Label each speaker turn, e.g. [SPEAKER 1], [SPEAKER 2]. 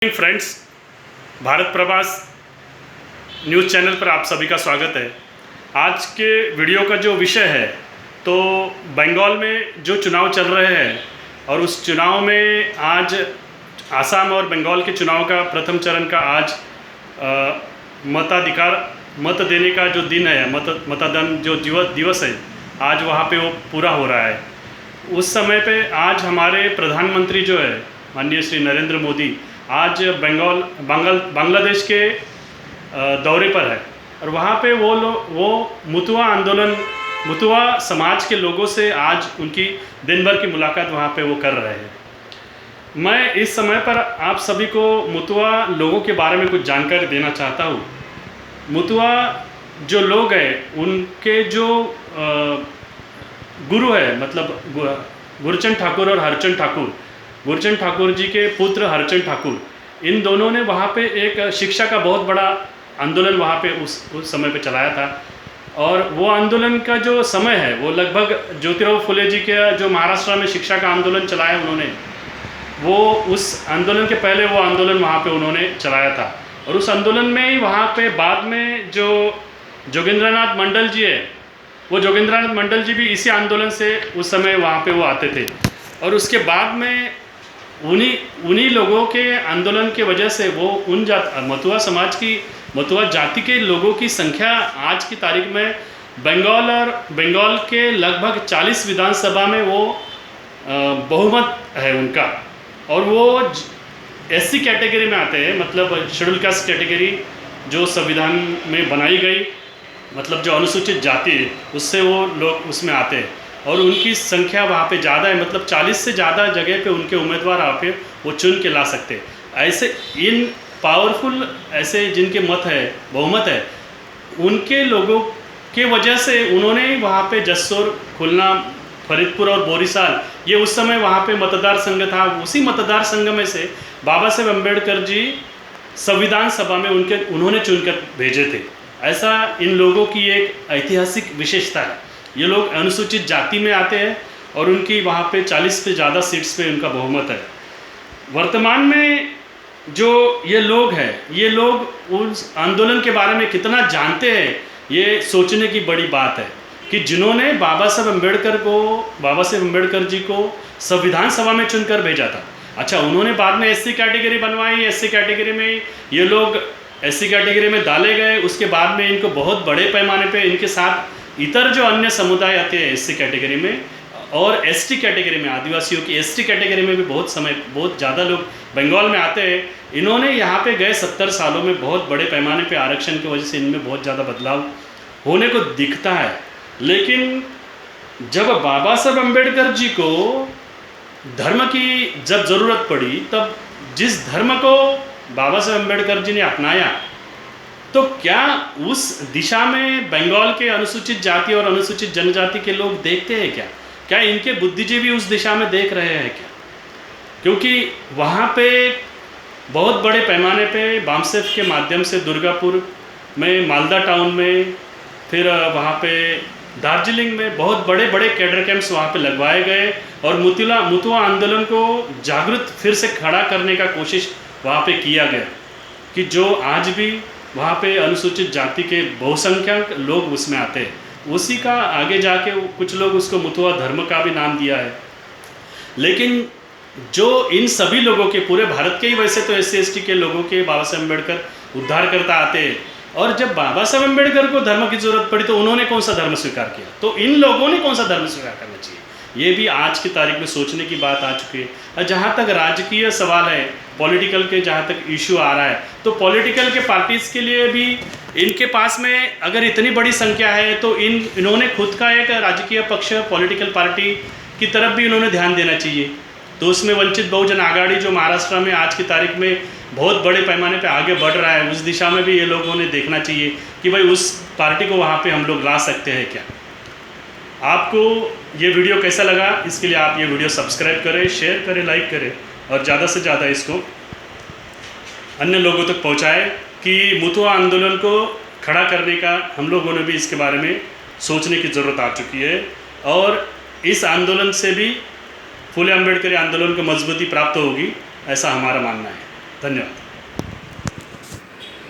[SPEAKER 1] Friends, Bharat प्रवास news channel पर आप सभी का स्वागत है। आज के वीडियो का जो विषय है तो बंगाल में जो चुनाव चल रहे हैं और उस चुनाव में आज आसाम और बंगाल के चुनाव का प्रथम चरण का आज मत देने का जो दिन है, मतदान जो दिवस है, आज वहाँ पे वो पूरा हो रहा है। उस समय पे आज हमारे प्रधानमंत्री जो है माननीय श्री नरेंद्र मोदी आज बांग्लादेश के दौरे पर है और वहाँ पे वो मुतुआ आंदोलन, मुतुआ समाज के लोगों से आज उनकी दिन भर की मुलाकात वहाँ पे वो कर रहे हैं। मैं इस समय पर आप सभी को मुतुआ लोगों के बारे में कुछ जानकारी देना चाहता हूँ। मुतुआ जो लोग हैं उनके जो गुरु है, मतलब गुरचंद ठाकुर और हरचंद ठाकुर, गुरचंद ठाकुर जी के पुत्र हरचंद ठाकुर, इन दोनों ने वहाँ पे एक शिक्षा का बहुत बड़ा आंदोलन वहाँ पे उस समय पे चलाया था। और वो आंदोलन का जो समय है वो लगभग ज्योतिराव फुले जी के जो महाराष्ट्र में शिक्षा का आंदोलन चलाया उन्होंने, वो उस आंदोलन के पहले वो आंदोलन वहाँ पे उन्होंने चलाया था। और उस आंदोलन में ही वहाँ पे बाद में जो जोगेंद्रनाथ मंडल जी है, वो जोगेंद्रनाथ मंडल जी भी इसी आंदोलन से उस समय वहाँ पे वो आते थे। और उसके बाद में उन्हीं लोगों के आंदोलन के वजह से वो उन मतुआ समाज की, मतुआ जाति के लोगों की संख्या आज की तारीख में बंगाल के लगभग 40 विधानसभा में वो बहुमत है उनका। और वो एससी कैटेगरी में आते हैं, मतलब शेड्यूल कास्ट कैटेगरी जो संविधान में बनाई गई, मतलब जो अनुसूचित जाति है उससे वो लोग उसमें आते हैं। और उनकी संख्या वहाँ पे ज़्यादा है, मतलब 40 से ज़्यादा जगह पे उनके उम्मीदवार आप वो चुन के ला सकते हैं। ऐसे इन पावरफुल, ऐसे जिनके मत है, बहुमत है, उनके लोगों के वजह से उन्होंने वहाँ पे जसोर, खुलना, फरीदपुर और बोरीसाल, ये उस समय वहाँ पे मतदार संघ था। उसी मतदार संघ में से बाबा साहेब अम्बेडकर जी संविधान सभा में उन्होंने चुनकर भेजे थे। ऐसा इन लोगों की एक ऐतिहासिक विशेषता है। ये लोग अनुसूचित जाति में आते हैं और उनकी वहाँ पे 40 से ज़्यादा सीट्स पे उनका बहुमत है। वर्तमान में जो ये लोग हैं, ये लोग उस आंदोलन के बारे में कितना जानते हैं, ये सोचने की बड़ी बात है कि जिन्होंने बाबा साहेब अम्बेडकर जी को संविधान सभा में चुनकर भेजा था। अच्छा, उन्होंने बाद में एससी कैटेगरी बनवाई, एससी कैटेगरी में ये लोग एससी कैटेगरी में डाले गए। उसके बाद में इनको बहुत बड़े पैमाने पे इनके साथ इतर जो अन्य समुदाय आते हैं एससी कैटेगरी में और एसटी कैटेगरी में, आदिवासियों की एसटी कैटेगरी में भी बहुत ज़्यादा लोग बंगाल में आते हैं। इन्होंने यहाँ पे गए 70 सालों में बहुत बड़े पैमाने पे आरक्षण की वजह से इनमें बहुत ज़्यादा बदलाव होने को दिखता है। लेकिन जब बाबा साहेब अम्बेडकर जी को धर्म की जब ज़रूरत पड़ी, तब जिस धर्म को बाबा साहेब अम्बेडकर जी ने अपनाया, तो क्या उस दिशा में बंगाल के अनुसूचित जाति और अनुसूचित जनजाति के लोग देखते हैं क्या इनके बुद्धिजीवी उस दिशा में देख रहे हैं क्या? क्योंकि वहाँ पे बहुत बड़े पैमाने पे बामसेफ के माध्यम से दुर्गापुर में, मालदा टाउन में, फिर वहाँ पे दार्जिलिंग में बहुत बड़े बड़े कैडर कैंप्स वहाँ पे लगवाए गए और मुतुआ आंदोलन को जागृत फिर से खड़ा करने का कोशिश वहाँ पे किया गया कि जो आज भी वहाँ पे अनुसूचित जाति के बहुसंख्यक लोग उसमें आते हैं। उसी का आगे जाके कुछ लोग उसको मुतुआ धर्म का भी नाम दिया है। लेकिन जो इन सभी लोगों के, पूरे भारत के ही वैसे तो एससी एसटी के लोगों के बाबा साहेब अम्बेडकर उद्धार करता आते हैं। और जब बाबा साहेब अम्बेडकर को धर्म की जरूरत पड़ी तो उन्होंने कौन सा धर्म स्वीकार किया, तो इन लोगों ने कौन सा धर्म स्वीकार करना चाहिए, ये भी आज की तारीख में सोचने की बात आ चुकी है। जहाँ तक राजकीय सवाल है, पॉलिटिकल के जहाँ तक इशू आ रहा है, तो पॉलिटिकल के पार्टीज़ के लिए भी इनके पास में अगर इतनी बड़ी संख्या है तो इन्होंने खुद का एक राजकीय पक्ष, पॉलिटिकल पार्टी की तरफ भी इन्होंने ध्यान देना चाहिए। तो उसमें वंचित बहुजन आघाड़ी जो महाराष्ट्र में आज की तारीख में बहुत बड़े पैमाने पे आगे बढ़ रहा है, उस दिशा में भी ये लोगों ने देखना चाहिए कि भाई उस पार्टी को वहाँ पे हम लोग ला सकते हैं क्या। आपको ये वीडियो कैसा लगा, इसके लिए आप ये वीडियो सब्सक्राइब करें, शेयर करें, लाइक करें और ज़्यादा से ज़्यादा इसको अन्य लोगों तक पहुँचाएँ कि मुतुआ आंदोलन को खड़ा करने का हम लोगों ने भी इसके बारे में सोचने की ज़रूरत आ चुकी है। और इस आंदोलन से भी फुले अम्बेडकरी आंदोलन को मजबूती प्राप्त होगी, ऐसा हमारा मानना है। धन्यवाद।